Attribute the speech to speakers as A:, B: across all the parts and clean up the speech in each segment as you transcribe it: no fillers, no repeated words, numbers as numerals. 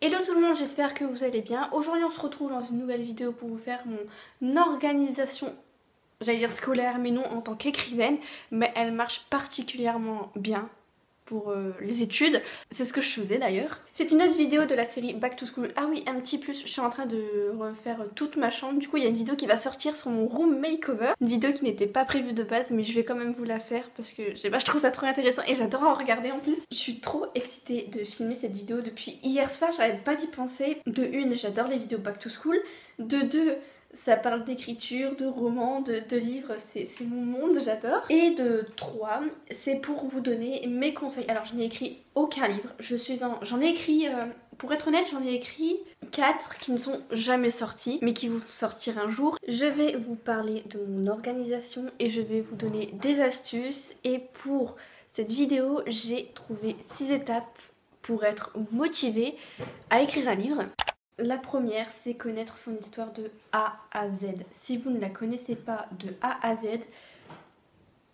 A: Hello tout le monde, j'espère que vous allez bien. Aujourd'hui on se retrouve dans une nouvelle vidéo pour vous faire mon organisation, j'allais dire scolaire, mais non en tant qu'écrivaine, mais elle marche particulièrement bien pour les études. C'est ce que je faisais d'ailleurs. C'est une autre vidéo de la série Back to School. Ah oui, un petit plus, je suis en train de refaire toute ma chambre. Du coup, il y a une vidéo qui va sortir sur mon room makeover. Une vidéo qui n'était pas prévue de base, mais je vais quand même vous la faire parce que je sais pas, je trouve ça trop intéressant et j'adore en regarder en plus. Je suis trop excitée de filmer cette vidéo depuis hier soir, j'arrête pas d'y penser. De une, j'adore les vidéos Back to School. De deux, ça parle d'écriture, de romans, de livres, c'est mon monde, j'adore. Et de 3, c'est pour vous donner mes conseils. Alors je n'ai écrit aucun livre, j'en ai écrit, pour être honnête, j'en ai écrit 4 qui ne sont jamais sortis, mais qui vont sortir un jour. Je vais vous parler de mon organisation et je vais vous donner des astuces. Et pour cette vidéo, j'ai trouvé 6 étapes pour être motivée à écrire un livre. La première, c'est connaître son histoire de A à Z. Si vous ne la connaissez pas de A à Z,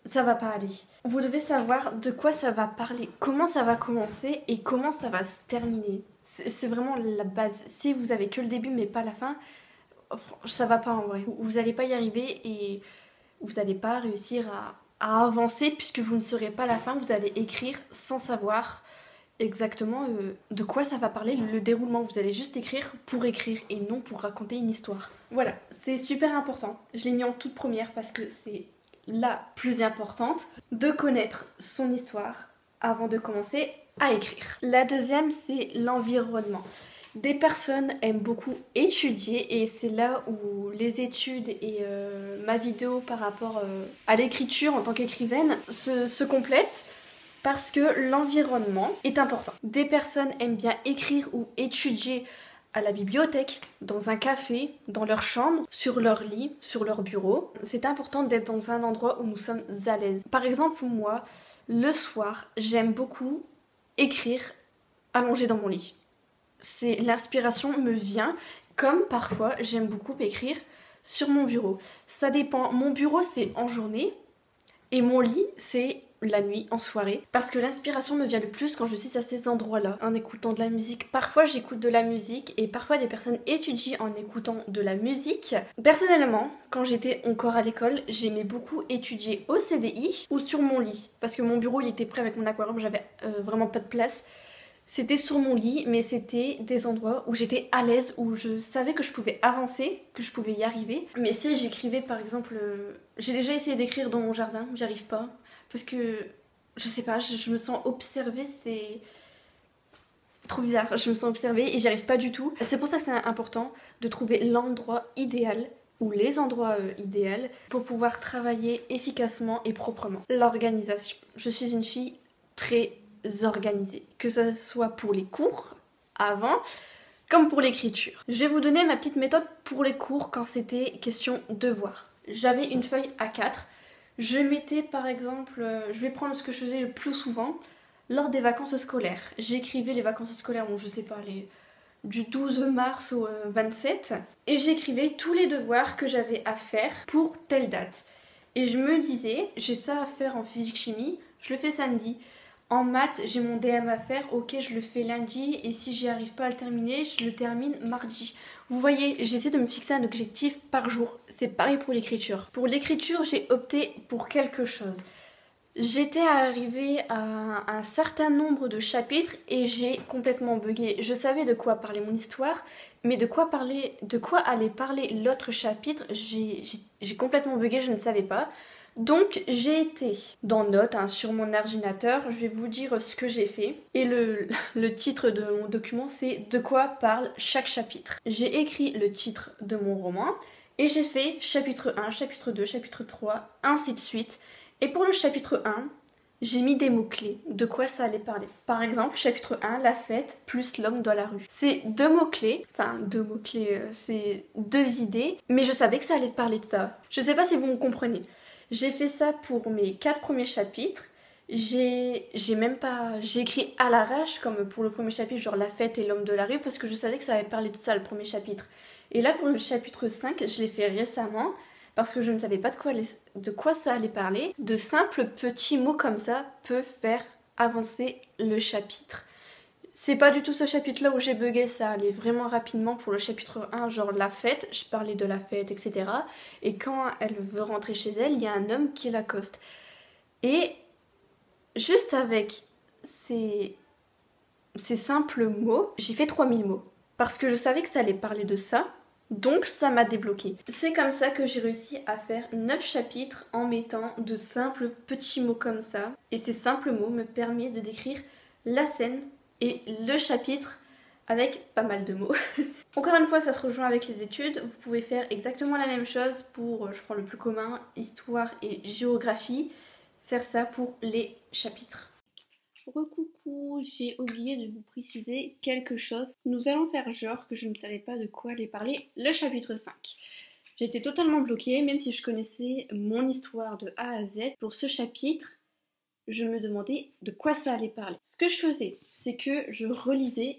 A: ça va pas aller. Vous devez savoir de quoi ça va parler, comment ça va commencer et comment ça va se terminer. C'est vraiment la base. Si vous avez que le début mais pas la fin, ça va pas en vrai. Vous n'allez pas y arriver et vous n'allez pas réussir à avancer puisque vous ne saurez pas la fin. Vous allez écrire sans savoir exactement de quoi ça va parler, le déroulement. Vous allez juste écrire et non pour raconter une histoire. Voilà, c'est super important. Je l'ai mis en toute première parce que c'est la plus importante, de connaître son histoire avant de commencer à écrire. La deuxième, c'est l'environnement. Des personnes aiment beaucoup étudier et c'est là où les études et ma vidéo par rapport à l'écriture en tant qu'écrivaine se complètent. Parce que l'environnement est important. Des personnes aiment bien écrire ou étudier à la bibliothèque, dans un café, dans leur chambre, sur leur lit, sur leur bureau. C'est important d'être dans un endroit où nous sommes à l'aise. Par exemple, moi, le soir, j'aime beaucoup écrire allongée dans mon lit. L'inspiration me vient, comme parfois j'aime beaucoup écrire sur mon bureau. Ça dépend. Mon bureau, c'est en journée et mon lit, c'est la nuit, en soirée, parce que l'inspiration me vient le plus quand je suis à ces endroits-là, en écoutant de la musique. Parfois j'écoute de la musique et parfois des personnes étudient en écoutant de la musique. Personnellement, quand j'étais encore à l'école, j'aimais beaucoup étudier au CDI ou sur mon lit, parce que mon bureau il était prêt avec mon aquarium, j'avais vraiment pas de place. C'était sur mon lit, mais c'était des endroits où j'étais à l'aise, où je savais que je pouvais avancer, que je pouvais y arriver. Mais si j'écrivais par exemple, j'ai déjà essayé d'écrire dans mon jardin, j'y arrive pas. Parce que, je sais pas, je me sens observée, c'est trop bizarre, je me sens observée et j'y arrive pas du tout. C'est pour ça que c'est important de trouver l'endroit idéal ou les endroits idéaux pour pouvoir travailler efficacement et proprement. L'organisation. Je suis une fille très organisée, que ce soit pour les cours, avant, comme pour l'écriture. Je vais vous donner ma petite méthode pour les cours quand c'était question devoir. J'avais une feuille A4. Je mettais par exemple, je vais prendre ce que je faisais le plus souvent lors des vacances scolaires. J'écrivais les vacances scolaires, bon je sais pas, du 12 mars au 27. Et j'écrivais tous les devoirs que j'avais à faire pour telle date. Et je me disais, j'ai ça à faire en physique-chimie, je le fais samedi. En maths, j'ai mon DM à faire, ok je le fais lundi et si j'y arrive pas à le terminer, je le termine mardi. Vous voyez, j'essaie de me fixer un objectif par jour. C'est pareil pour l'écriture. Pour l'écriture, j'ai opté pour quelque chose. J'étais arrivée à un certain nombre de chapitres et j'ai complètement bugué. Je savais de quoi parlait mon histoire, mais de quoi allait parler l'autre chapitre, j'ai complètement bugué, je ne savais pas. Donc j'ai été dans Notes sur mon ordinateur, je vais vous dire ce que j'ai fait. Et le titre de mon document c'est de quoi parle chaque chapitre. J'ai écrit le titre de mon roman et j'ai fait chapitre 1, chapitre 2, chapitre 3, ainsi de suite. Et pour le chapitre 1, j'ai mis des mots-clés, de quoi ça allait parler. Par exemple, chapitre 1, la fête plus l'homme dans la rue. C'est deux mots-clés, c'est 2 idées, mais je savais que ça allait parler de ça. Je sais pas si vous me comprenez. J'ai fait ça pour mes 4 premiers chapitres. J'ai écrit à l'arrache comme pour le premier chapitre, genre la fête et l'homme de la rue, parce que je savais que ça allait parler de ça le premier chapitre. Et là pour le chapitre 5, je l'ai fait récemment, parce que je ne savais pas de quoi ça allait parler. De simples petits mots comme ça peuvent faire avancer le chapitre. C'est pas du tout ce chapitre-là où j'ai bugué, ça allait vraiment rapidement pour le chapitre 1, genre la fête, je parlais de la fête, etc. Et quand elle veut rentrer chez elle, il y a un homme qui l'accoste. Et juste avec ces simples mots, j'ai fait 3000 mots. Parce que je savais que ça allait parler de ça, donc ça m'a débloqué. C'est comme ça que j'ai réussi à faire 9 chapitres en mettant de simples petits mots comme ça. Et ces simples mots me permettent de décrire la scène et le chapitre avec pas mal de mots. Encore une fois, ça se rejoint avec les études. Vous pouvez faire exactement la même chose pour, je prends le plus commun, histoire et géographie. Faire ça pour les chapitres. Recoucou, j'ai oublié de vous préciser quelque chose. Nous allons faire genre que je ne savais pas de quoi allait parler le chapitre 5. J'étais totalement bloquée, même si je connaissais mon histoire de A à Z. Pour ce chapitre, je me demandais de quoi ça allait parler. Ce que je faisais, c'est que je relisais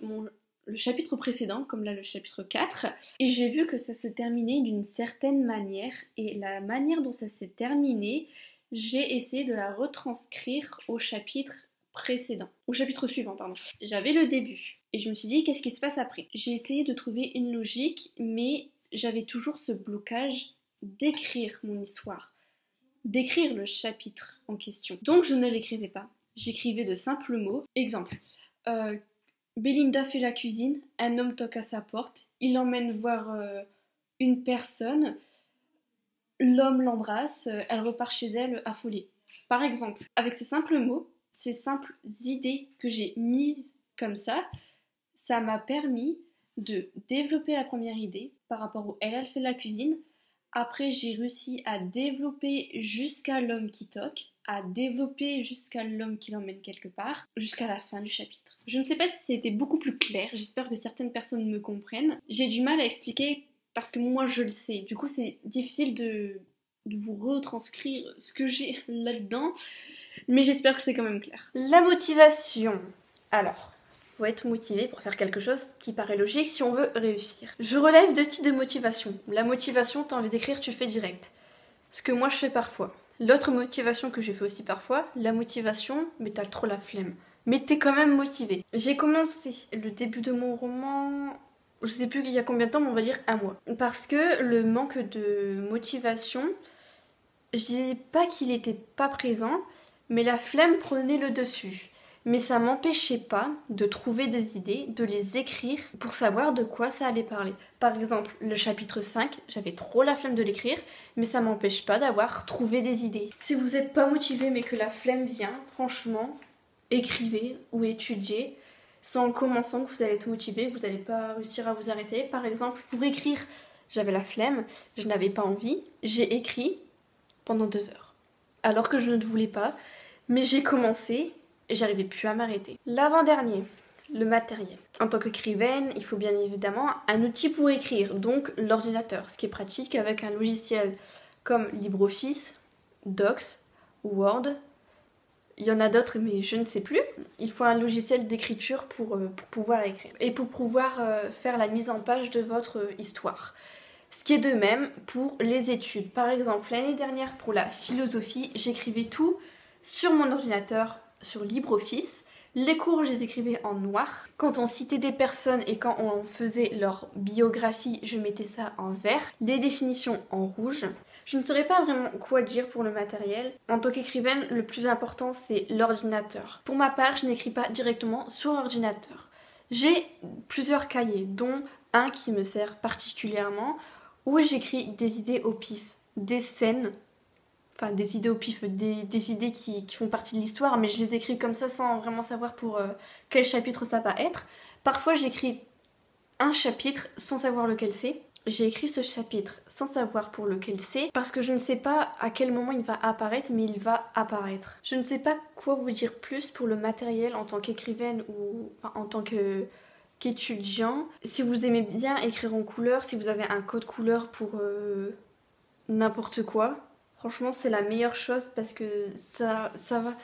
A: le chapitre précédent, comme là le chapitre 4, et j'ai vu que ça se terminait d'une certaine manière, et la manière dont ça s'est terminé, j'ai essayé de la retranscrire au chapitre précédent, au chapitre suivant, pardon. J'avais le début, et je me suis dit, qu'est-ce qui se passe après? J'ai essayé de trouver une logique, mais j'avais toujours ce blocage d'écrire mon histoire, d'écrire le chapitre en question. Donc je ne l'écrivais pas, j'écrivais de simples mots. Exemple, Belinda fait la cuisine, un homme toque à sa porte, il l'emmène voir une personne, l'homme l'embrasse, elle repart chez elle affolée. Par exemple, avec ces simples mots, ces simples idées que j'ai mises comme ça m'a permis de développer la première idée par rapport où elle fait la cuisine. Après, j'ai réussi à développer jusqu'à l'homme qui toque, à développer jusqu'à l'homme qui l'emmène quelque part, jusqu'à la fin du chapitre. Je ne sais pas si c'était beaucoup plus clair, j'espère que certaines personnes me comprennent. J'ai du mal à expliquer parce que moi je le sais, du coup c'est difficile de vous retranscrire ce que j'ai là-dedans, mais j'espère que c'est quand même clair. La motivation. Alors, faut être motivé pour faire quelque chose qui paraît logique si on veut réussir. Je relève 2 types de motivation. La motivation, t'as envie d'écrire, tu fais direct. Ce que moi je fais parfois. L'autre motivation que je fais aussi parfois, la motivation, mais t'as trop la flemme. Mais t'es quand même motivé. J'ai commencé le début de mon roman, je sais plus il y a combien de temps, mais on va dire 1 mois. Parce que le manque de motivation, je dis pas qu'il était pas présent, mais la flemme prenait le dessus. Mais ça m'empêchait pas de trouver des idées, de les écrire pour savoir de quoi ça allait parler. Par exemple, le chapitre 5, j'avais trop la flemme de l'écrire, mais ça m'empêche pas d'avoir trouvé des idées. Si vous n'êtes pas motivé mais que la flemme vient, franchement, écrivez ou étudiez. C'est en commençant que vous allez être motivé, vous n'allez pas réussir à vous arrêter. Par exemple, pour écrire, j'avais la flemme, je n'avais pas envie, j'ai écrit pendant 2 heures. Alors que je ne voulais pas, mais j'ai commencé et j'arrivais plus à m'arrêter. L'avant-dernier, le matériel. En tant qu'écrivaine, il faut bien évidemment un outil pour écrire, donc l'ordinateur, ce qui est pratique avec un logiciel comme LibreOffice, Docs, Word. Il y en a d'autres mais je ne sais plus. Il faut un logiciel d'écriture pour pouvoir écrire et pour pouvoir faire la mise en page de votre histoire. Ce qui est de même pour les études. Par exemple, l'année dernière pour la philosophie, j'écrivais tout sur mon ordinateur, sur LibreOffice. Les cours, je les écrivais en noir. Quand on citait des personnes et quand on faisait leur biographie, je mettais ça en vert. Les définitions en rouge. Je ne saurais pas vraiment quoi dire pour le matériel. En tant qu'écrivaine, le plus important, c'est l'ordinateur. Pour ma part, je n'écris pas directement sur ordinateur. J'ai plusieurs cahiers, dont un qui me sert particulièrement, où j'écris des idées au pif, des scènes, enfin des idées au pif, des idées qui font partie de l'histoire, mais je les écris comme ça sans vraiment savoir pour quel chapitre ça va être. Parfois j'écris un chapitre sans savoir lequel c'est. J'ai écrit ce chapitre sans savoir pour lequel c'est, parce que je ne sais pas à quel moment il va apparaître, mais il va apparaître. Je ne sais pas quoi vous dire plus pour le matériel en tant qu'écrivaine ou en tant qu'étudiant. Si vous aimez bien écrire en couleur, si vous avez un code couleur pour n'importe quoi, franchement c'est la meilleure chose parce que ça va...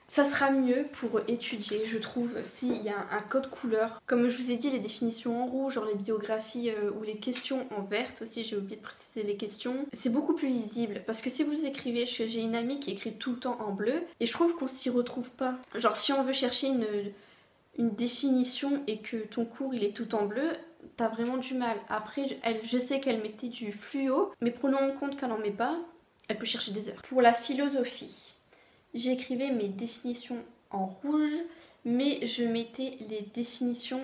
A: Ça sera mieux pour étudier, je trouve, s'il y a un code couleur. Comme je vous ai dit, les définitions en rouge, genre les bibliographies ou les questions en verte aussi, j'ai oublié de préciser les questions. C'est beaucoup plus lisible parce que si vous écrivez, j'ai une amie qui écrit tout le temps en bleu et je trouve qu'on s'y retrouve pas. Genre si on veut chercher une définition et que ton cours il est tout en bleu, t'as vraiment du mal. Après, je sais qu'elle mettait du fluo, mais prenons en compte qu'elle n'en met pas, elle peut chercher des heures. Pour la philosophie, j'écrivais mes définitions en rouge, mais je mettais les définitions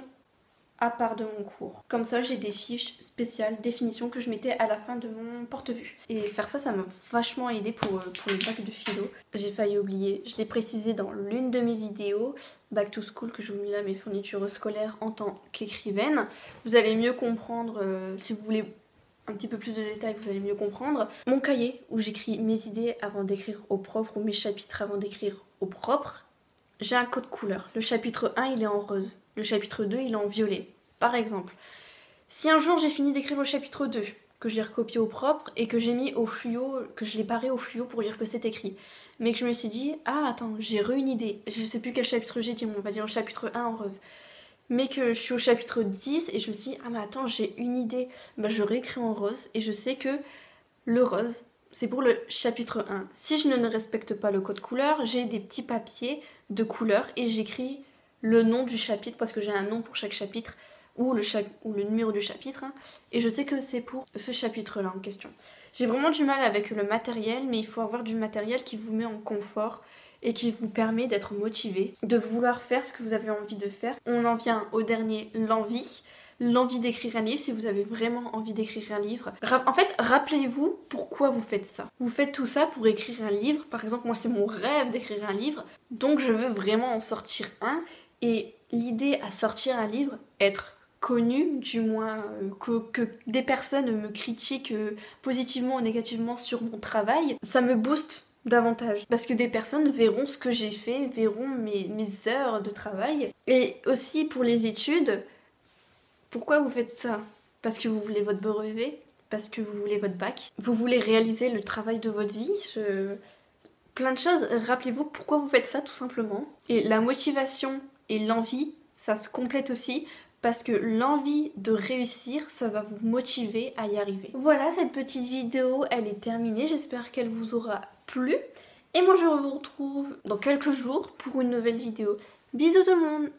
A: à part de mon cours. Comme ça, j'ai des fiches spéciales définitions que je mettais à la fin de mon porte-vue. Et faire ça, ça m'a vachement aidé pour le bac de philo. J'ai failli oublier, je l'ai précisé dans l'une de mes vidéos, Back to School, que je vous mets là mes fournitures scolaires en tant qu'écrivaine. Vous allez mieux comprendre, si vous voulez un petit peu plus de détails, vous allez mieux comprendre. Mon cahier, où j'écris mes idées avant d'écrire au propre, ou mes chapitres avant d'écrire au propre, j'ai un code couleur. Le chapitre 1, il est en rose. Le chapitre 2, il est en violet. Par exemple, si un jour j'ai fini d'écrire le chapitre 2, que je l'ai recopié au propre et que j'ai mis au fluo, que je l'ai barré au fluo pour dire que c'est écrit, mais que je me suis dit, ah attends, j'ai une idée, je sais plus quel chapitre j'ai dit, on va dire le chapitre 1 en rose, mais que je suis au chapitre 10 et je me suis dit, ah mais attends, j'ai une idée, bah je réécris en rose et je sais que le rose, c'est pour le chapitre 1. Si je ne respecte pas le code couleur, j'ai des petits papiers de couleur et j'écris le nom du chapitre parce que j'ai un nom pour chaque chapitre ou le numéro du chapitre et je sais que c'est pour ce chapitre-là en question. J'ai vraiment du mal avec le matériel, mais il faut avoir du matériel qui vous met en confort et qui vous permet d'être motivé, de vouloir faire ce que vous avez envie de faire. On en vient au dernier, l'envie d'écrire un livre, si vous avez vraiment envie d'écrire un livre. En fait, rappelez-vous pourquoi vous faites ça. Vous faites tout ça pour écrire un livre. Par exemple, moi, c'est mon rêve d'écrire un livre. Donc, je veux vraiment en sortir un. Et l'idée à sortir un livre, être connu, du moins que des personnes me critiquent positivement ou négativement sur mon travail, ça me booste davantage. Parce que des personnes verront ce que j'ai fait, verront mes heures de travail. Et aussi pour les études, pourquoi vous faites ça? Parce que vous voulez votre brevet? Parce que vous voulez votre bac? Vous voulez réaliser le travail de votre vie? Plein de choses. Rappelez-vous pourquoi vous faites ça tout simplement. Et la motivation et l'envie, ça se complète aussi. Parce que l'envie de réussir, ça va vous motiver à y arriver. Voilà, cette petite vidéo, elle est terminée. J'espère qu'elle vous aura plu. Et moi, je vous retrouve dans quelques jours pour une nouvelle vidéo. Bisous tout le monde!